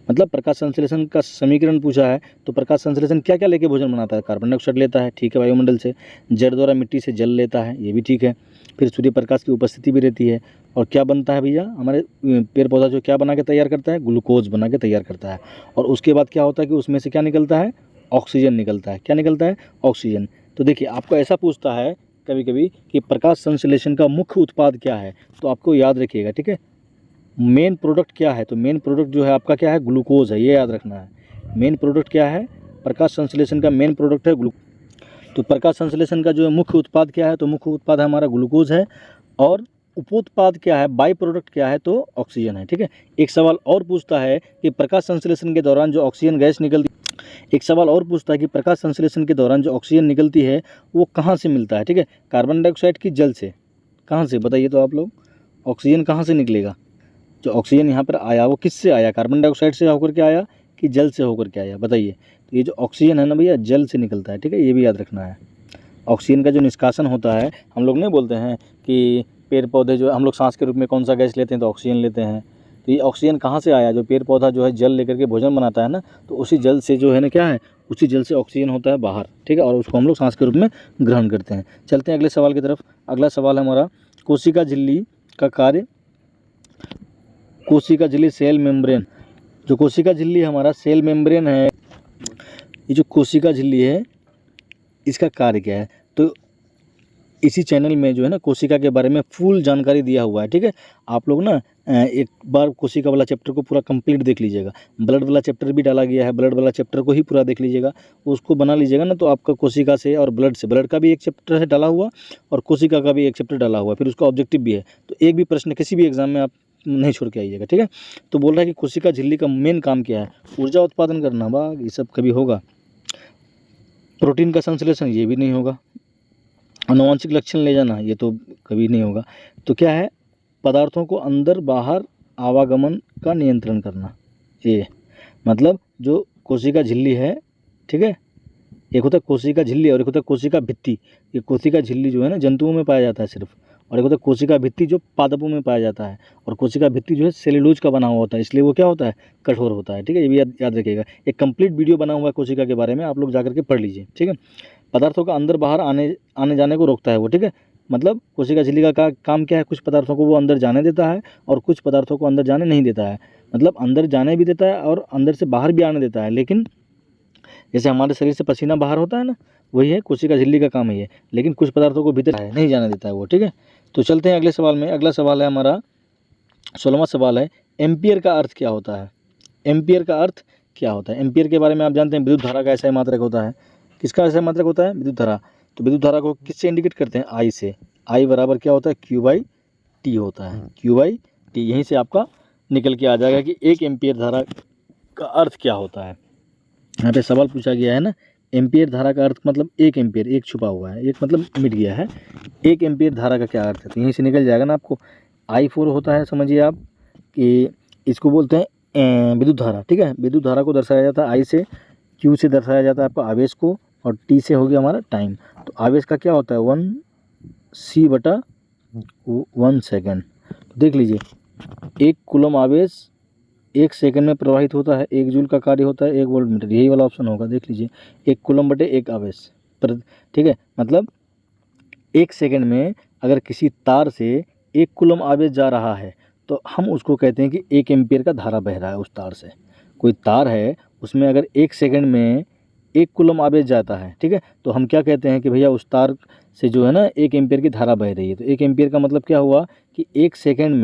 Speaker 1: मतलब प्रकाश संश्लेषण का समीकरण पूछा है, तो प्रकाश संश्लेषण क्या क्या लेके भोजन बनाता है, कार्बन डाइऑक्साइड लेता है, ठीक है, वायुमंडल से। जड़ द्वारा मिट्टी से जल लेता है, ये भी ठीक है। फिर सूर्य प्रकाश की उपस्थिति भी रहती है। और क्या बनता है भैया, हमारे पेड़ पौधा जो क्या बना के तैयार करता है, ग्लूकोज बना के तैयार करता है। और उसके बाद क्या होता है कि उसमें से क्या निकलता है, ऑक्सीजन निकलता है। क्या निकलता है, ऑक्सीजन। तो देखिए, आपको ऐसा पूछता है कभी कभी कि प्रकाश संश्लेषण का मुख्य उत्पाद क्या है, तो आपको याद रखिएगा, ठीक है। मेन प्रोडक्ट क्या है, तो मेन प्रोडक्ट जो है आपका क्या है, ग्लूकोज है, ये याद रखना है। मेन प्रोडक्ट क्या है, प्रकाश संश्लेषण का मेन प्रोडक्ट है ग्लूकोज। तो प्रकाश संश्लेषण का जो है मुख्य उत्पाद क्या है, तो मुख्य उत्पाद हमारा ग्लूकोज है। और उपोत्पाद क्या है, बाई प्रोडक्ट क्या है, तो ऑक्सीजन है, ठीक है। एक सवाल और पूछता है कि प्रकाश संश्लेषण के दौरान जो ऑक्सीजन गैस निकलती एक सवाल और पूछता है कि प्रकाश संश्लेषण के दौरान जो ऑक्सीजन निकलती है वो कहाँ से मिलता है, ठीक है। कार्बन डाइऑक्साइड की जल से, कहाँ से बताइए तो आप लोग, ऑक्सीजन कहाँ से निकलेगा। जो ऑक्सीजन यहाँ पर आया वो किससे आया, कार्बन डाइऑक्साइड से होकर के आया कि जल से होकर के आया, बताइए। तो ये जो ऑक्सीजन है ना भैया, जल से निकलता है, ठीक है, ये भी याद रखना है। ऑक्सीजन का जो निष्कासन होता है, हम लोग नहीं बोलते हैं कि पेड़ पौधे जो हम लोग सांस के रूप में कौन सा गैस लेते हैं, तो ऑक्सीजन लेते हैं। तो ये ऑक्सीजन कहाँ से आया, जो पेड़ पौधा जो है जल लेकर के भोजन बनाता है ना, तो उसी जल से जो है ना क्या है, उसी जल से ऑक्सीजन होता है बाहर, ठीक है, और उसको हम लोग सांस के रूप में ग्रहण करते हैं। चलते हैं अगले सवाल की तरफ। अगला सवाल है हमारा, कोशिका झिल्ली का कार्य। कोशिका झिल्ली सेल मेम्ब्रेन, जो कोशिका झिल्ली हमारा सेल मेम्ब्रेन है, ये जो कोशिका झिल्ली है इसका कार्य क्या है, तो इसी चैनल में जो है ना कोशिका के बारे में फुल जानकारी दिया हुआ है, ठीक है। आप लोग ना एक बार कोशिका वाला चैप्टर को पूरा कंप्लीट देख लीजिएगा। ब्लड वाला चैप्टर भी डाला गया है, ब्लड वाला चैप्टर को ही पूरा देख लीजिएगा, उसको बना लीजिएगा ना, तो आपका कोशिका से और ब्लड से, ब्लड का भी एक चैप्टर है डाला हुआ और कोशिका का भी एक चैप्टर डाला हुआ, फिर उसका ऑब्जेक्टिव भी है। तो एक भी प्रश्न किसी भी एग्जाम में आप नहीं छोड़ के आइएगा, ठीक है। तो बोल रहा है कि कोशिका झिल्ली का मेन काम क्या है, ऊर्जा उत्पादन करना, वाह, ये सब कभी होगा। प्रोटीन का संश्लेषण, ये भी नहीं होगा। आनुवांशिक लक्षण ले जाना, ये तो कभी नहीं होगा। तो क्या है, पदार्थों को अंदर बाहर आवागमन का नियंत्रण करना, ये मतलब जो कोशिका झिल्ली है, ठीक है। एक होता है कोशिका झिल्ली और एक होता है कोशिका भित्ति। ये कोशिका झिल्ली जो है ना जंतुओं में पाया जाता है सिर्फ, और एक होता है कोशिका भित्ति जो पादपों में पाया जाता है। और कोशिका भित्ति जो है सेल्यूलोज का बना हुआ होता है, इसलिए वो क्या होता है, कठोर होता है, ठीक है। ये भी याद रखिएगा। एक कंप्लीट वीडियो बना हुआ है कोशिका के बारे में, आप लोग जाकर के पढ़ लीजिए, ठीक है। पदार्थों का अंदर बाहर आने जाने को रोकता है वो, ठीक है। मतलब कोशिका झिल्ली का काम क्या है, कुछ पदार्थों को वो अंदर जाने देता है और कुछ पदार्थों को अंदर जाने नहीं देता है। मतलब अंदर जाने भी देता है और अंदर से बाहर भी आने देता है, लेकिन जैसे हमारे शरीर से पसीना बाहर होता है ना, वही है कोशिका झिल्ली का काम है ये। लेकिन कुछ पदार्थों को भीतर नहीं जाने देता है वो, ठीक है। तो चलते हैं अगले सवाल में। अगला सवाल है हमारा 16वां सवाल है, एम्पियर का अर्थ क्या होता है। एम्पियर का अर्थ क्या होता है, एम्पियर के बारे में आप जानते हैं, विद्युत धारा का ऐसा मात्रक होता है। किसका ऐसा मात्रक होता है, विद्युत धारा। तो विद्युत धारा को किससे इंडिकेट करते हैं, आई से। आई बराबर क्या होता है, Q/T होता है, Q/T। यहीं से आपका निकल के आ जाएगा कि 1 एम्पियर धारा का अर्थ क्या होता है। यहाँ पे सवाल पूछा गया है ना, एम्पियर धारा का अर्थ मतलब 1 एम्पियर, एक छुपा हुआ है, एक मतलब मिट गया है। 1 एम्पियर धारा का क्या अर्थ है, तो यहीं से निकल जाएगा ना आपको। I4 होता है, समझिए आप कि इसको बोलते हैं विद्युत धारा, ठीक है। विद्युत धारा को दर्शाया जाता है आई से, Q से दर्शाया जाता है आपका आवेश को, और T से हो गया हमारा टाइम। तो आवेश का क्या होता है, 1c/1 सेकेंड। देख लीजिए, 1 कूलम आवेश 1 सेकंड में प्रवाहित होता है, 1 जूल का कार्य होता है 1 वोल्ट मीटर, यही वाला ऑप्शन होगा। देख लीजिए, 1 कूलम बटे 1 आवेश पर, ठीक है। मतलब 1 सेकंड में अगर किसी तार से 1 कूलम आवेश जा रहा है तो हम उसको कहते हैं कि 1 एम्पियर का धारा बह रहा है उस तार से। कोई तार है, उसमें अगर 1 सेकंड में 1 कूलम आवेश जाता है, ठीक है, तो हम क्या कहते हैं कि भैया उस तार से जो है ना 1 एम्पियर की धारा बह रही है। तो 1 एम्पियर का मतलब क्या हुआ कि 1 सेकंड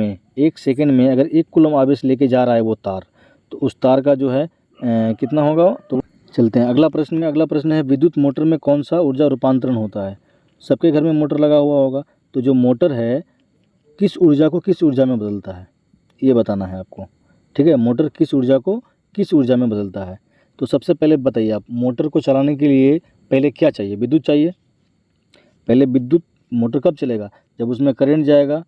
Speaker 1: में अगर 1 कूलम आवेश लेके जा रहा है वो तार, तो उस तार का जो है कितना होगा। तो चलते हैं अगला प्रश्न में। अगला प्रश्न है, विद्युत मोटर में कौन सा ऊर्जा रूपांतरण होता है। सबके घर में मोटर लगा हुआ होगा, तो जो मोटर है किस ऊर्जा को किस ऊर्जा में बदलता है, ये बताना है आपको, ठीक है। मोटर किस ऊर्जा को किस ऊर्जा में बदलता है। तो सबसे पहले बताइए आप, मोटर को चलाने के लिए पहले क्या चाहिए, विद्युत चाहिए। पहले विद्युत, मोटर कब चलेगा, जब उसमें करंट जाएगा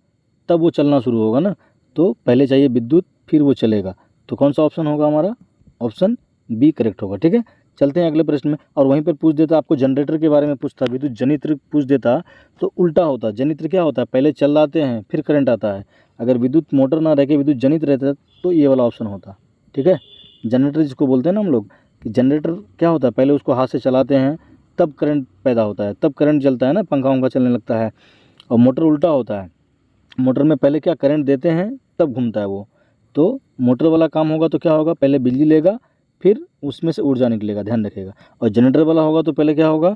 Speaker 1: तब वो चलना शुरू होगा ना। तो पहले चाहिए विद्युत, फिर वो चलेगा। तो कौन सा ऑप्शन होगा हमारा, ऑप्शन बी करेक्ट होगा, ठीक है। चलते हैं अगले प्रश्न में। और वहीं पर पूछ देता आपको जनरेटर के बारे में पूछता, विद्युत जनित्र पूछ देता तो उल्टा होता। जनित्र क्या होता है, पहले चलाते हैं फिर करंट आता है। अगर विद्युत मोटर ना रह के विद्युत जनित्र रहता तो ये वाला ऑप्शन होता। ठीक है, जनरेटर जिसको बोलते हैं ना हम लोग, कि जनरेटर क्या होता है, पहले उसको हाथ से चलाते हैं तब करंट पैदा होता है, तब करंट चलता है ना, पंखा वंखा चलने लगता है। और मोटर उल्टा होता है, मोटर में पहले क्या करंट देते हैं तब घूमता है वो। तो मोटर वाला काम होगा तो क्या होगा, पहले बिजली लेगा फिर उसमें से ऊर्जा निकलेगा, ध्यान रखिएगा। और जनरेटर वाला होगा तो पहले क्या होगा,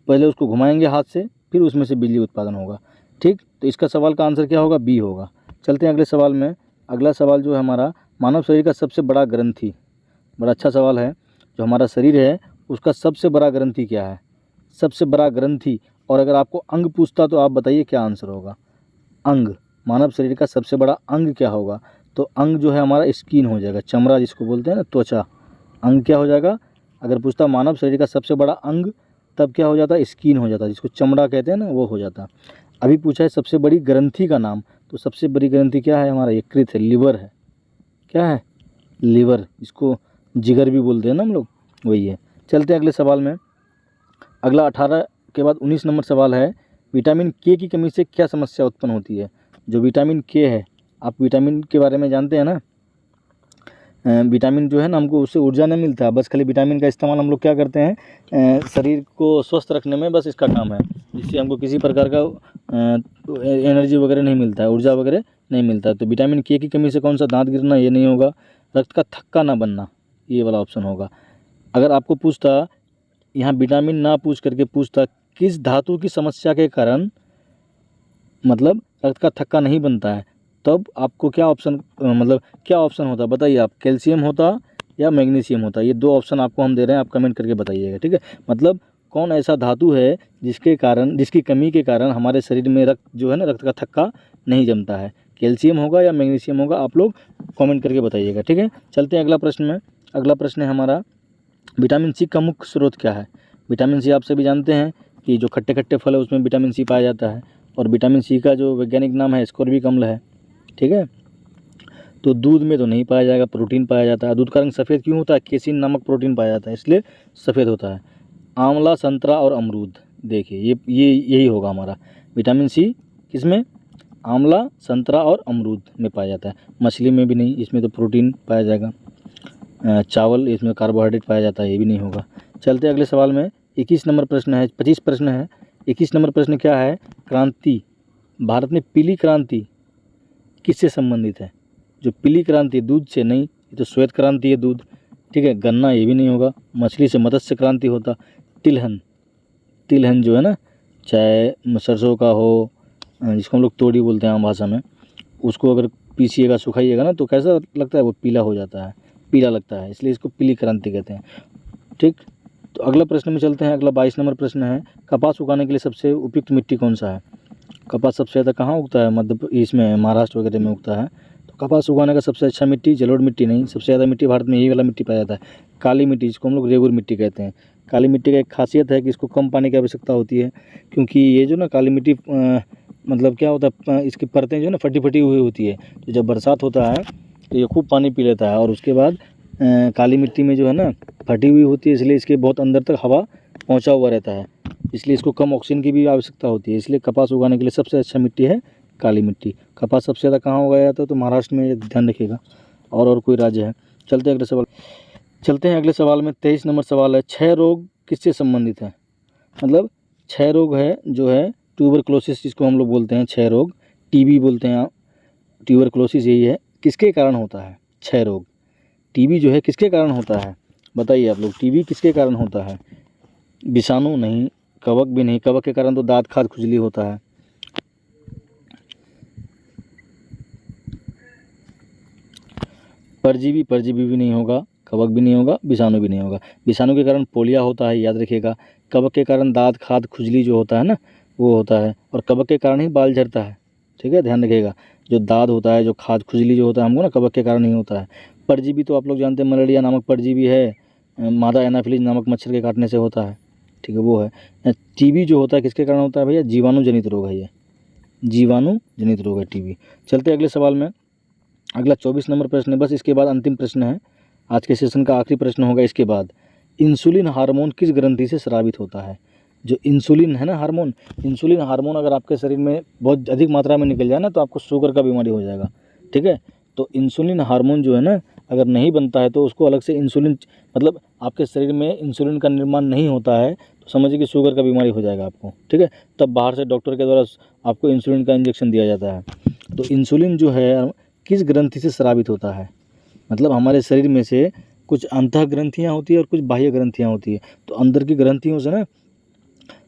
Speaker 1: पहले उसको घुमाएंगे हाथ से फिर उसमें से बिजली उत्पादन होगा। ठीक, तो इसका सवाल का आंसर क्या होगा, बी होगा। चलते हैं अगले सवाल में। अगला सवाल जो है हमारा, मानव शरीर का सबसे बड़ा ग्रंथि, बड़ा अच्छा सवाल है। जो हमारा शरीर है उसका सबसे बड़ा ग्रंथि क्या है, सबसे बड़ा ग्रंथि। और अगर आपको अंग पूछता तो आप बताइए क्या आंसर होगा। अंग, मानव शरीर का सबसे बड़ा अंग क्या होगा, तो अंग जो है हमारा स्किन हो जाएगा, चमड़ा जिसको बोलते हैं ना, त्वचा। अंग क्या हो जाएगा, अगर पूछता मानव शरीर का सबसे बड़ा अंग तब क्या हो जाता है, स्किन हो जाता है, जिसको चमड़ा कहते हैं ना, वो हो जाता। अभी पूछा है सबसे बड़ी ग्रंथि का नाम, तो सबसे बड़ी ग्रंथि क्या है हमारा, यकृत है, लिवर है। क्या है, लिवर, इसको जिगर भी बोलते हैं ना हम लोग, वही है। चलते हैं अगले सवाल में। अगला 18 के बाद 19 नंबर सवाल है, विटामिन के की कमी से क्या समस्या उत्पन्न होती है। जो विटामिन के है, आप विटामिन के बारे में जानते हैं ना, विटामिन जो है ना, हमको उससे ऊर्जा नहीं मिलता, बस खाली विटामिन का इस्तेमाल हम लोग क्या करते हैं, शरीर को स्वस्थ रखने में, बस इसका काम है। जिससे हमको किसी प्रकार का एनर्जी वगैरह नहीं मिलता है, ऊर्जा वगैरह नहीं मिलता है। तो विटामिन के की कमी से कौन सा, दांत गिरना, ये नहीं होगा। रक्त का थक्का ना बनना, ये वाला ऑप्शन होगा। अगर आपको पूछता, यहाँ विटामिन ना पूछ करके पूछता किस धातु की समस्या के कारण मतलब रक्त का थक्का नहीं बनता है, तब आपको क्या ऑप्शन, मतलब क्या ऑप्शन होता, बताइए आप। कैल्शियम होता या मैग्नीशियम होता, ये दो ऑप्शन आपको हम दे रहे हैं, आप कमेंट करके बताइएगा। ठीक है, मतलब कौन ऐसा धातु है जिसके कारण, जिसकी कमी के कारण हमारे शरीर में रक्त जो है ना, रक्त का थक्का नहीं जमता है। कैल्शियम होगा या मैग्नीशियम होगा, आप लोग कमेंट करके बताइएगा। ठीक है, चलते हैं अगला प्रश्न में। अगला प्रश्न है हमारा, विटामिन सी का मुख्य स्रोत क्या है। विटामिन सी आप सभी जानते हैं कि जो खट्टे खट्टे फल है उसमें विटामिन सी पाया जाता है। और विटामिन सी का जो वैज्ञानिक नाम है स्कॉर्बिक अम्ल है। ठीक है, तो दूध में तो नहीं पाया जाएगा, प्रोटीन पाया जाता है। दूध का रंग सफ़ेद क्यों होता है, केसिन नामक प्रोटीन पाया जाता है, इसलिए सफ़ेद होता है। आंवला, संतरा और अमरूद, देखिए ये यही होगा हमारा विटामिन सी, किसमें, आंवला, संतरा और अमरूद में पाया जाता है। मछली में भी नहीं, इसमें तो प्रोटीन पाया जाएगा। चावल, इसमें कार्बोहाइड्रेट पाया जाता है, ये भी नहीं होगा। चलते अगले सवाल में। 21 नंबर प्रश्न है, 25 प्रश्न है। 21 नंबर प्रश्न क्या है, क्रांति, भारत में पीली क्रांति किससे संबंधित है। जो पीली क्रांति, दूध से नहीं, ये तो श्वेत क्रांति है, दूध। ठीक है, गन्ना, ये भी नहीं होगा। मछली से मत्स्य क्रांति होता। तिलहन, तिलहन जो है ना, चाहे सरसों का हो, जिसको हम लोग तोड़ी बोलते हैं आम भाषा में, उसको अगर पीसिएगा, सुखाइएगा ना, तो कैसा लगता है, वो पीला हो जाता है, पीला लगता है, इसलिए इसको पीली क्रांति कहते हैं। ठीक, तो अगला प्रश्न में चलते हैं। अगला 22 नंबर प्रश्न है, कपास उगाने के लिए सबसे उपयुक्त मिट्टी कौन सा है। कपास सबसे ज़्यादा कहाँ उगता है, इसमें महाराष्ट्र वगैरह में उगता है। तो कपास उगाने का सबसे अच्छा मिट्टी जलोढ़ मिट्टी नहीं, सबसे ज़्यादा मिट्टी भारत में यही वाला मिट्टी पाया जाता है, काली मिट्टी, जिसको हम लोग रेगुर मिट्टी कहते हैं। काली मिट्टी का एक खासियत है कि इसको कम पानी की आवश्यकता होती है, क्योंकि ये जो ना काली मिट्टी मतलब क्या होता है, इसकी परतें जो है ना फटी फटी हुई होती है, तो जब बरसात होता है तो ये खूब पानी पी लेता है। और उसके बाद काली मिट्टी में जो है ना फटी हुई होती है, इसलिए इसके बहुत अंदर तक हवा पहुंचा हुआ रहता है, इसलिए इसको कम ऑक्सीजन की भी आवश्यकता होती है। इसलिए कपास उगाने के लिए सबसे अच्छा मिट्टी है काली मिट्टी। कपास सबसे ज़्यादा कहाँ उगाया जाता है, तो महाराष्ट्र में, ध्यान रखिएगा। और कोई राज्य है। चलते हैं अगले सवाल में। 23 नंबर सवाल है, क्षय रोग किससे संबंधित है। मतलब क्षय रोग है जो है ट्यूबरक्लोसिस, जिसको हम लोग बोलते हैं क्षय रोग, टीबी बोलते हैं, ट्यूबरक्लोसिस यही है, किसके कारण होता है क्षय रोग। टीबी जो है किसके कारण होता है, बताइए आप लोग, टीबी किसके कारण होता है। विषाणु नहीं, कवक भी नहीं, कवक के कारण तो दांत खाद खुजली होता है। परजीवी भी नहीं होगा, कवक भी नहीं होगा, विषाणु भी नहीं होगा। विषाणु के कारण पोलिया होता है, याद रखिएगा। कवक के कारण दांत खाद खुजली जो होता है ना, वो होता है। और कवक के कारण ही बाल झड़ता है। ठीक है, ध्यान रखिएगा। जो दाद होता है, जो खाद खुजली जो होता है हमको ना, कवक के कारण ही होता है। परजीवी तो आप लोग जानते हैं, मलेरिया नामक परजीवी है, मादा एनाफिलीज नामक मच्छर के काटने से होता है। ठीक है, वो है। टीबी जो होता है किसके कारण होता है भैया, जीवाणु जनित रोग है, ये जीवाणु जनित रोग है टीबी। चलते अगले सवाल में। अगला 24 नंबर प्रश्न है, बस इसके बाद अंतिम प्रश्न है, आज के सेशन का आखिरी प्रश्न होगा इसके बाद। इंसुलिन हार्मोन किस ग्रंथि से स्रावित होता है? जो इंसुलिन है ना हार्मोन, इंसुलिन हार्मोन अगर आपके शरीर में बहुत अधिक मात्रा में निकल जाए ना तो आपको शुगर का बीमारी हो जाएगा, ठीक है। तो इंसुलिन हार्मोन जो है ना अगर नहीं बनता है तो उसको अलग से इंसुलिन, मतलब आपके शरीर में इंसुलिन का निर्माण नहीं होता है तो समझिए कि शुगर का बीमारी हो जाएगा आपको, ठीक है। तब बाहर से डॉक्टर के द्वारा आपको इंसुलिन का इंजेक्शन दिया जाता है। तो इंसुलिन जो है किस ग्रंथि से स्रावित होता है? मतलब हमारे शरीर में से कुछ अंतः ग्रंथियाँ होती है और कुछ बाह्य ग्रंथियाँ होती है। तो अंदर की ग्रंथियों से ना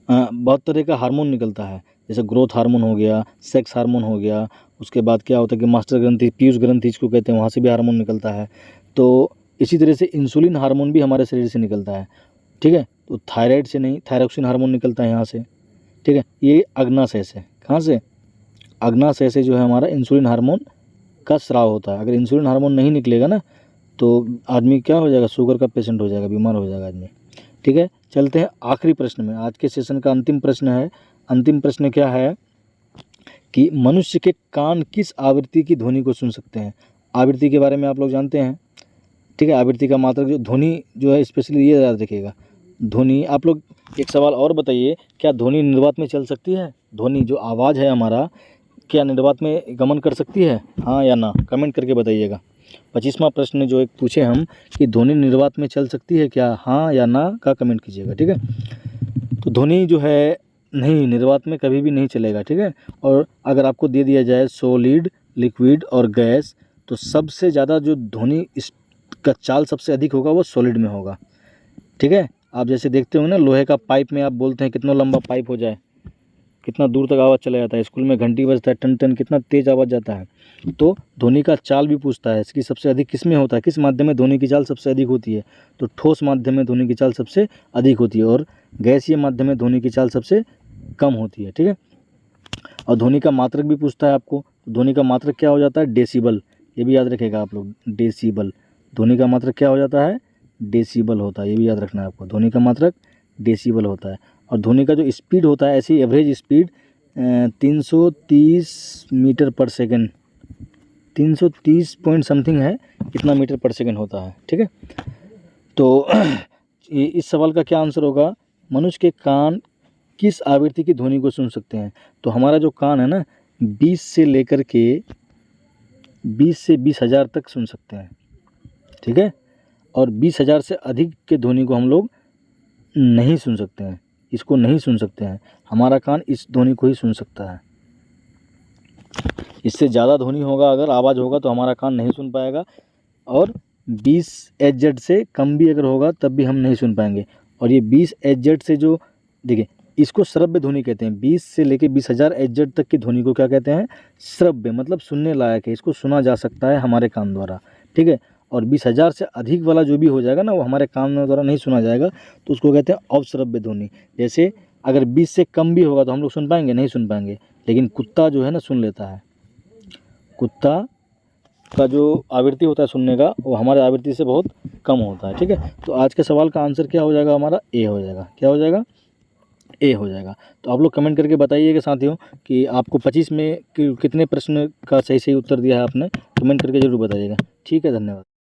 Speaker 1: बहुत तरह का हार्मोन निकलता है, जैसे ग्रोथ हार्मोन हो गया, सेक्स हार्मोन हो गया। उसके बाद क्या होता है कि मास्टर ग्रंथि, पीयूष ग्रंथि जिसको कहते हैं, वहाँ से भी हार्मोन निकलता है। तो इसी तरह से इंसुलिन हार्मोन भी हमारे शरीर से निकलता है, ठीक है। तो थायराइड से नहीं, थायरॉक्सिन हार्मोन निकलता है यहाँ से, ठीक है। ये अग्नाशय से, कहाँ से? अग्नाशय से जो है हमारा इंसुलिन हार्मोन का स्राव होता है। अगर इंसुलिन हार्मोन नहीं निकलेगा ना तो आदमी क्या हो जाएगा? शुगर का पेशेंट हो जाएगा, बीमार हो जाएगा आदमी, ठीक है। चलते हैं आखिरी प्रश्न में, आज के सेशन का अंतिम प्रश्न है। अंतिम प्रश्न क्या है कि मनुष्य के कान किस आवृत्ति की ध्वनि को सुन सकते हैं? आवृत्ति के बारे में आप लोग जानते हैं, ठीक है। आवृत्ति का मात्रक जो ध्वनि जो है, स्पेशली ये याद रखिएगा, ध्वनि। आप लोग एक सवाल और बताइए, क्या ध्वनि निर्वात में चल सकती है? ध्वनि जो आवाज़ है हमारा, क्या निर्वात में गमन कर सकती है, हाँ या ना? कमेंट करके बताइएगा। 25वां प्रश्न जो एक पूछे हम कि ध्वनि निर्वात में चल सकती है क्या, हाँ या ना का कमेंट कीजिएगा, ठीक है। तो ध्वनि जो है नहीं, निर्वात में कभी भी नहीं चलेगा, ठीक है। और अगर आपको दे दिया जाए सॉलिड, लिक्विड और गैस, तो सबसे ज़्यादा जो ध्वनि इसका चाल सबसे अधिक होगा वो सॉलिड में होगा, ठीक है। आप जैसे देखते होंगे ना लोहे का पाइप में, आप बोलते हैं कितना लंबा पाइप हो जाए, कितना दूर तक आवाज़ चला जाता है। स्कूल में घंटी बजता है टन टन, कितना तेज़ आवाज़ जाता है। तो ध्वनि का चाल भी पूछता है, इसकी सबसे अधिक किस में होता है, किस माध्यम में ध्वनि की चाल सबसे अधिक होती है? तो ठोस माध्यम में ध्वनि की चाल सबसे अधिक होती है और गैसीय माध्यम में ध्वनि की चाल सबसे कम होती है, ठीक है। और ध्वनि का मात्रक भी पूछता है आपको। ध्वनि का मात्रक क्या हो जाता है? डेसिबल। ये भी याद रखेगा आप लोग, डेसिबल। ध्वनि का मात्रक क्या हो जाता है? डेसिबल होता है, ये भी याद रखना है आपको। ध्वनि का मात्रक डेसिबल होता है। और ध्वनि का जो स्पीड होता है, ऐसी एवरेज स्पीड 330 मीटर पर सेकेंड, 330 पॉइंट समथिंग है, इतना मीटर पर सेकेंड होता है, ठीक है। तो इस सवाल का क्या आंसर होगा? मनुष्य के कान किस आवृत्ति की ध्वनि को सुन सकते हैं? तो हमारा जो कान है ना 20 से लेकर के 20 से 20,000 तक सुन सकते हैं, ठीक है। और 20,000 से अधिक के ध्वनि को हम लोग नहीं सुन सकते हैं, इसको नहीं सुन सकते हैं। हमारा कान इस ध्वनि को ही सुन सकता है। इससे ज़्यादा ध्वनि होगा, अगर आवाज़ होगा तो हमारा कान नहीं सुन पाएगा। और 20 HZ से कम भी अगर होगा तब भी हम नहीं सुन पाएंगे। और ये 20 HZ से जो, देखिए इसको श्रव्य ध्वनि कहते हैं। 20 से लेके 20,000 HZ तक की ध्वनि को क्या कहते हैं? श्रव्य, मतलब सुनने लायक है, इसको सुना जा सकता है हमारे कान द्वारा, ठीक है। और 20,000 से अधिक वाला जो भी हो जाएगा ना, वो हमारे कान द्वारा नहीं सुना जाएगा, तो उसको कहते हैं अवश्रव्य ध्वनि। जैसे अगर 20 से कम भी होगा तो हम लोग सुन पाएंगे? नहीं सुन पाएंगे। लेकिन कुत्ता जो है ना सुन लेता है। कुत्ता का जो आवृत्ति होता है सुनने का, वो हमारे आवृत्ति से बहुत कम होता है, ठीक है। तो आज के सवाल का आंसर क्या हो जाएगा? हमारा ए हो जाएगा। क्या हो जाएगा? ए हो जाएगा। तो आप लोग कमेंट करके बताइएगा साथियों कि आपको 25 में कितने प्रश्न का सही उत्तर दिया है आपने, कमेंट करके ज़रूर बताइएगा, ठीक है। धन्यवाद।